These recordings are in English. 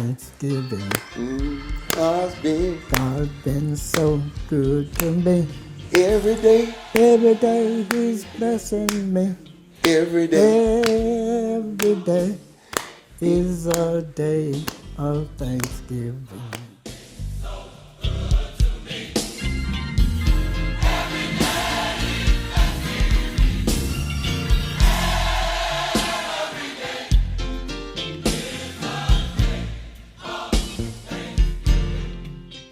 Thanksgiving. God's been so good to me. every day, Every day He's blessing me. every day. Every day is a day of Thanksgiving.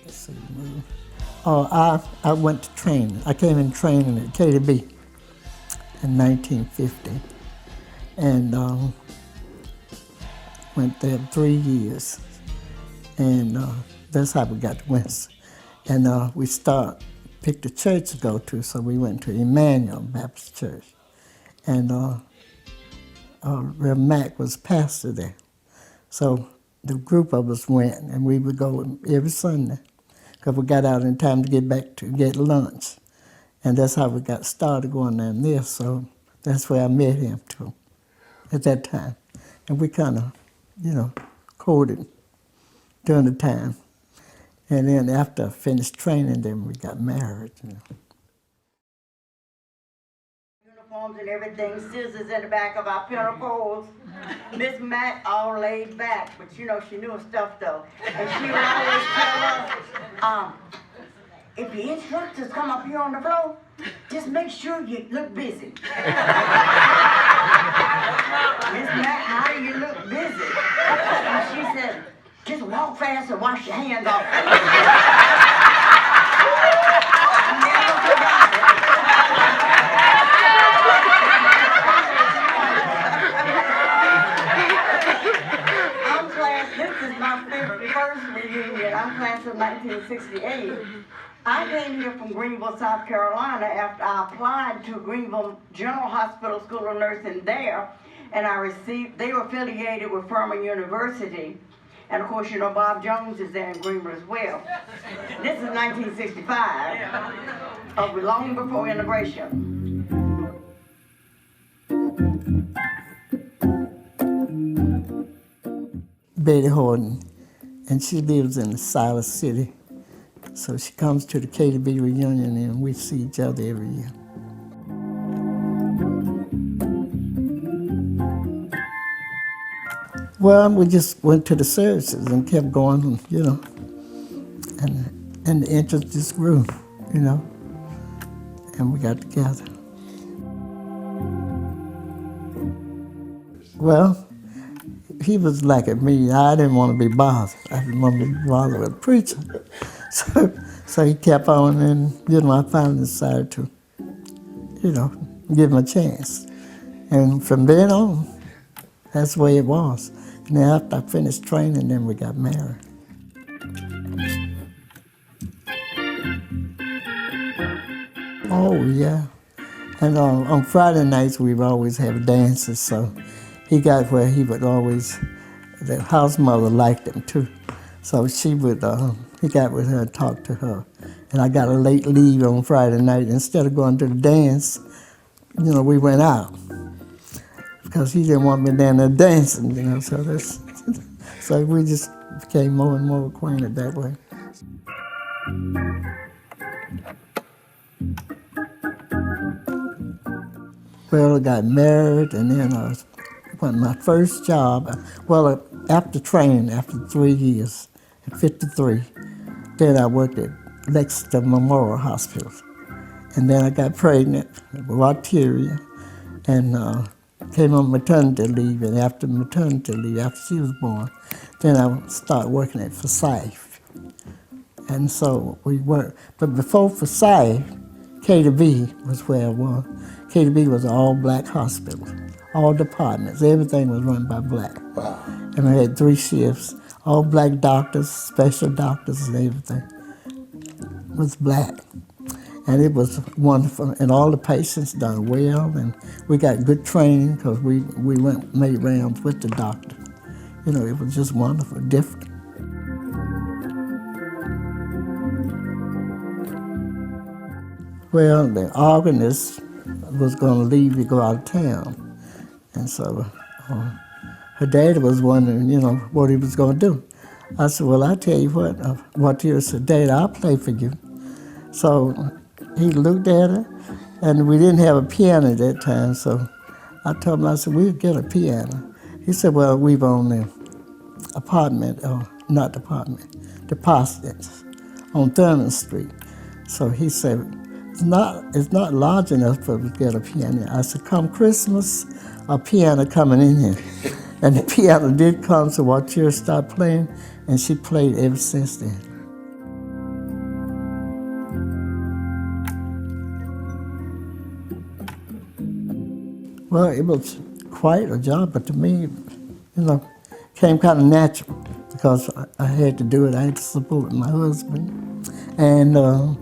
Let's see. Oh, I went to training. I came in training at KTB in 1950, and went there 3 years, and that's how we got to Winston. And we picked a church to go to, so we went to Emmanuel Baptist Church, and Reverend Mack was pastor there. So the group of us went, and we would go every Sunday, because we got out in time to get back to get lunch. And that's how we got started going down there, so that's where I met him too, at that time. And we kind of, courted during the time. And then after I finished training, then we got married. Uniforms and everything, scissors in the back of our piano poles. Miss Mack all laid back, but she knew her stuff though. And she would always tell us, if your instructors come up here on the floor, just make sure you look busy. Miss Mack, how do you look busy? And she said, just walk fast and wash your hands off. I never forgot it. I'm class, this is my first reunion. I'm class of 1968. I came here from Greenville, South Carolina after I applied to Greenville General Hospital School of Nursing there, and they were affiliated with Furman University. And of course, Bob Jones is there in Greenville as well. This is 1965, long before integration. Betty Horton, and she lives in the Silas City. So she comes to the KTB reunion, and we see each other every year. Well, we just went to the services and kept going, and the interest just grew, and we got together. Well, he was like me. I didn't want to be bothered. I didn't want to be bothered with a preacher. So he kept on, and, I finally decided to, give him a chance. And from then on, that's the way it was. And then after I finished training, then we got married. Oh, yeah. And on Friday nights, we would always have dances, so he got where he would always, the house mother liked him too. So she would, he got with her and talked to her. And I got a late leave on Friday night. Instead of going to the dance, we went out. Because he didn't want me down there dancing, so we just became more and more acquainted that way. Well, I got married, and then my first job, after training, after 3 years, at 53, then I worked at Lexington Memorial Hospital. And then I got pregnant with arteria, and came on maternity leave, and after maternity leave, after she was born, then I started working at Forsyth. And so we worked. But before Forsyth, KTB was where I was. KTB was an all-black hospital, all departments, everything was run by black. Wow. And we had 3 shifts, all black doctors, special doctors, and everything was black. And it was wonderful, and all the patients done well, and we got good training because we made rounds with the doctor. It was just wonderful, different. Well, the organist was going to leave to go out of town, and so her daddy was wondering, what he was going to do. I said, well, I tell you what you said, Dad, I'll play for you. So he looked at it, and we didn't have a piano at that time, so I told him, I said, we'll get a piano. He said, well, we've on the apartment, or not apartment, the parsonage on Thurman Street. So he said, it's not large enough for us to get a piano. I said, come Christmas, a piano coming in here. And the piano did come, so Watira started playing, and she played ever since then. Well, it was quite a job, but to me, came kind of natural because I had to do it. I had to support my husband. And I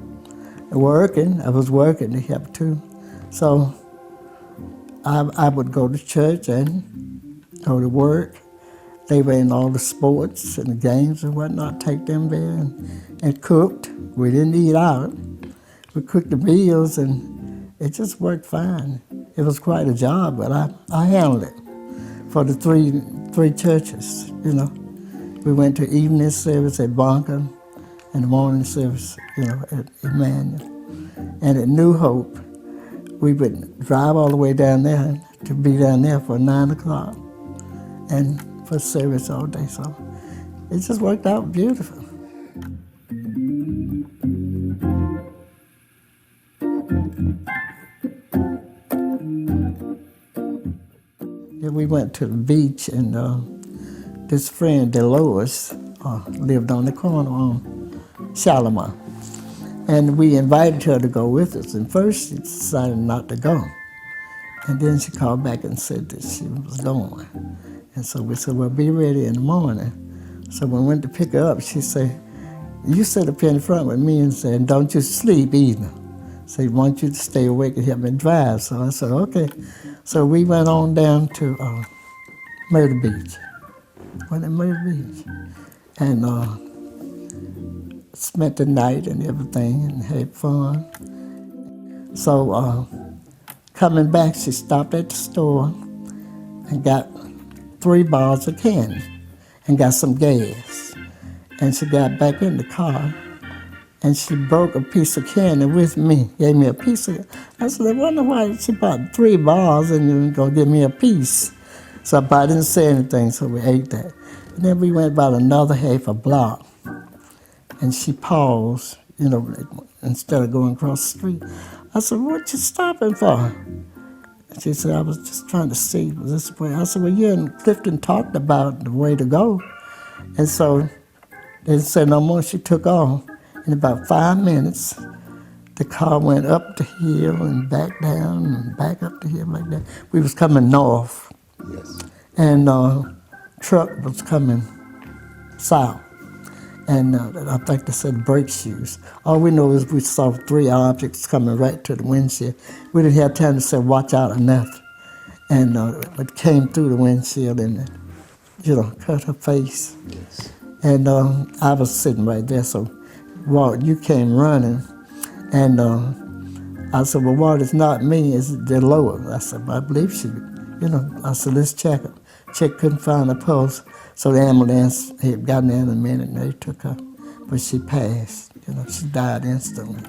was working to help too. So I would go to church and go to work. They were in all the sports and the games and whatnot, take them there and cooked. We didn't eat out. We cooked the meals, and it just worked fine. It was quite a job, but I handled it for the three churches, We went to evening service at Bonker and the morning service, at Emmanuel. And at New Hope, we would drive all the way down there to be down there for 9 o'clock and for service all day. So it just worked out beautiful. Yeah, we went to the beach, and this friend, Dolores, lived on the corner on Shalimar. And we invited her to go with us. And first she decided not to go. And then she called back and said that she was going. And so we said, well, be ready in the morning. So when we went to pick her up, she said, you sit up here in front with me and said, don't you sleep either. So I want you to stay awake and help me drive. So I said, okay. So we went on down to Myrtle Beach. Went to Myrtle Beach. And spent the night and everything and had fun. So coming back, she stopped at the store and got 3 bars of candy and got some gas. And she got back in the car, and she broke a piece of candy with me, gave me a piece of it. I said, I wonder why she bought 3 bars and you were going to give me a piece. So I didn't say anything, so we ate that. And then we went about another half a block, and she paused, instead of going across the street. I said, what you stopping for? She said, I was just trying to see this way. I said, well, you and Clifton talked about the way to go. And so they said no more. She took off. In about 5 minutes, the car went up the hill and back down and back up the hill like that. We was coming north. Yes. And truck was coming south. And I think they said brake shoes. All we know is we saw 3 objects coming right to the windshield. We didn't have time to say, watch out or nothing. And it came through the windshield and, cut her face. Yes. And I was sitting right there, so Walt, you came running. And I said, well, Walt, it's not me, it's Dolores. I said, well, I believe she, I said, let's check her. Check, couldn't find a pulse. So the ambulance had gotten there in a minute and they took her. But she passed, she died instantly.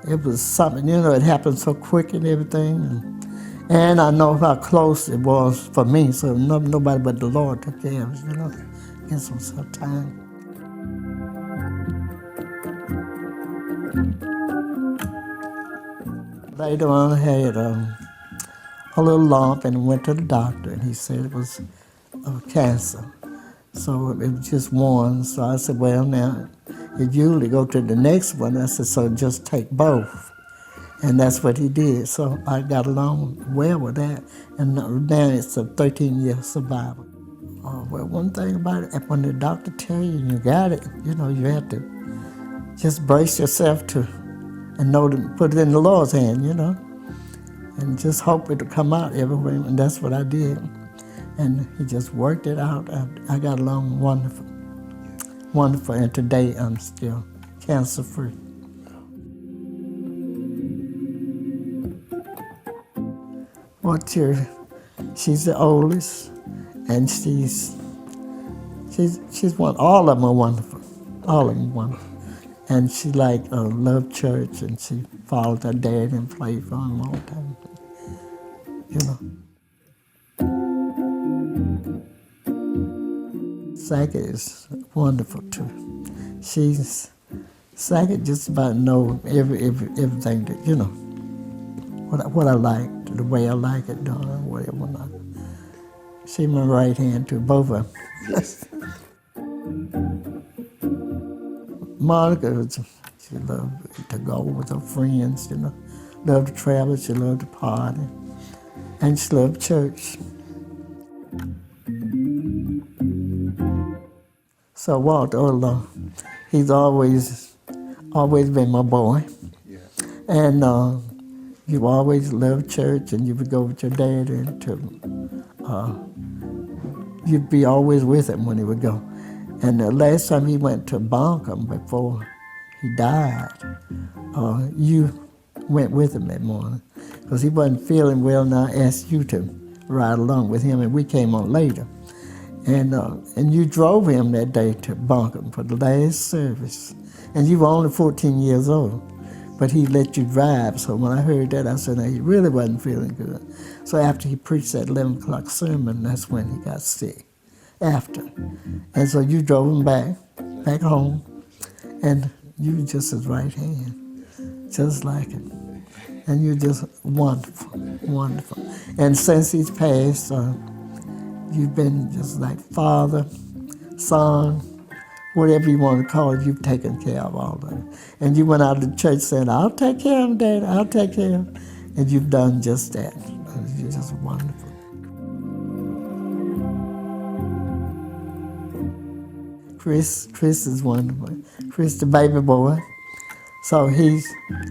It was something, it happened so quick and everything. And I know how close it was for me, so nobody but the Lord took care of it, It was her time. Later on, I had a little lump and went to the doctor, and he said it was cancer. So it was just one. So I said, well, now, it usually go to the next one. I said, so just take both. And that's what he did. So I got along well with that. And now it's a 13-year survival. Well, one thing about it, when the doctor tell you you got it, you have to just brace yourself to and know to put it in the Lord's hand, and just hope it'll come out everywhere. And that's what I did. And he just worked it out. I got along wonderful. Wonderful. And today I'm still cancer-free. She's the oldest, and she's She's one. All of them are wonderful. All of them wonderful. And she loved church, and she followed her dad and played for him all the time. You know. Sackett is wonderful too. Sackett just about know everything that, you know, what I like, the way I like it done, whatever not. She my right hand too, both of them. Yes. Monica, she loved to go with her friends, you know, loved to travel, she loved to party, and she loved church. So Walter Odlo, he's always been my boy. Yeah. And you've always loved church, and you would go with your dad you'd be always with him when he would go. And the last time he went to Bonkham before he died, you went with him that morning because he wasn't feeling well, and I asked you to ride along with him, and we came on later. And you drove him that day to Bonkham for the last service. And you were only 14 years old, but he let you drive. So when I heard that, I said, no, he really wasn't feeling good. So after he preached that 11 o'clock sermon, that's when he got sick, after. And so you drove him back home, and you were just his right hand, just like him. And you're just wonderful, wonderful. And since he's passed, you've been just like father, son, whatever you want to call it, you've taken care of all of it. And you went out to church saying, I'll take care of him, Dad, I'll take care of him. And you've done just that. You're just wonderful. Chris is wonderful. Chris, the baby boy. So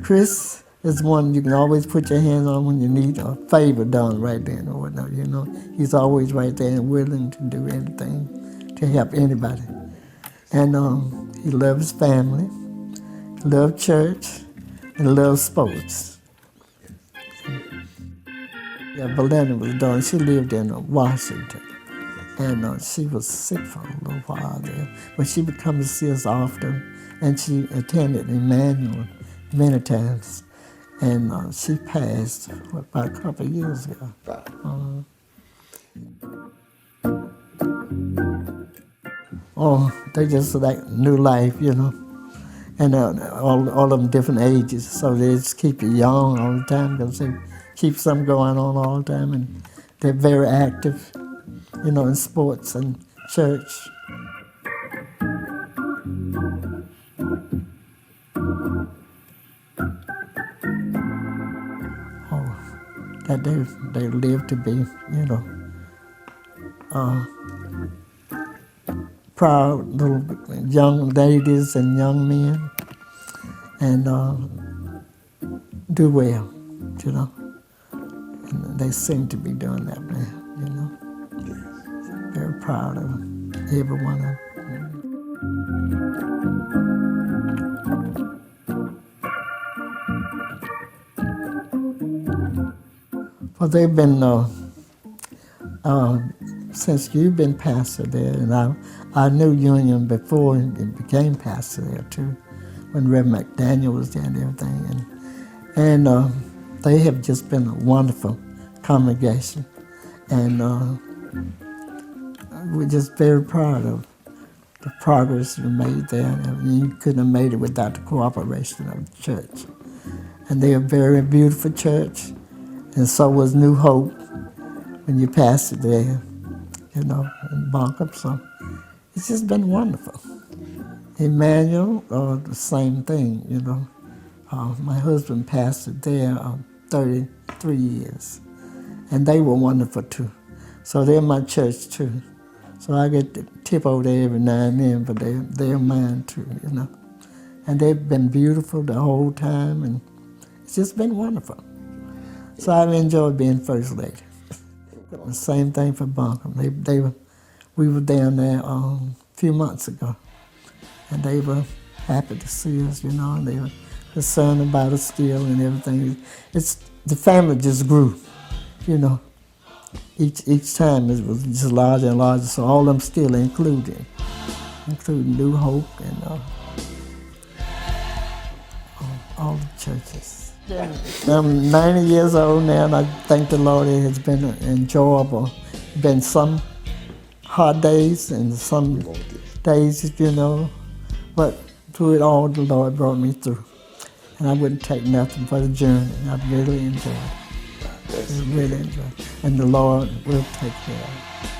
Chris is one you can always put your hands on when you need a favor done right then or whatnot, you know. He's always right there and willing to do anything to help anybody. And he loves his family, he loves church, and loves sports. Yeah, Belinda was done. She lived in Washington, and she was sick for a little while there. But she would come to see us often, and she attended Emmanuel many times. And she passed about a couple of years ago. Oh, they just like new life, you know. And all of them different ages, so they just keep you young all the time because they keep something going on all the time, and they're very active, you know, in sports and church. Oh, that they live to be, you know, proud little young ladies and young men, and do well, you know. And they seem to be doing that now, you know. Very proud of them, every one of them. Well, they've been, since you've been pastor there, and I knew Union before he became pastor there too, when Reverend McDaniel was there and everything. And they have just been a wonderful congregation. And we're just very proud of the progress you made there. And you couldn't have made it without the cooperation of the church. And they're a very beautiful church. And so was New Hope when you pastored there, you know, in Bonkham. So it's just been wonderful. Emmanuel, the same thing, you know. My husband pastored there 33 years, and they were wonderful too. So they're my church too. So I get to tip over there every now and then, but they're mine too, you know. And they've been beautiful the whole time, and it's just been wonderful. So I've enjoyed being First Lady. The same thing for Bonkham. We were down there a few months ago, and they were happy to see us, you know, and they were concerned about us still and everything. The family just grew, you know. each time it was just larger and larger. So all of them still including New Hope and all the churches. I'm 90 years old now, and I thank the Lord. It has been enjoyable. Been some hard days and some days, but through it all, the Lord brought me through. And I wouldn't take nothing for the journey. I really enjoyed it. I really enjoyed it. And the Lord will take care of it.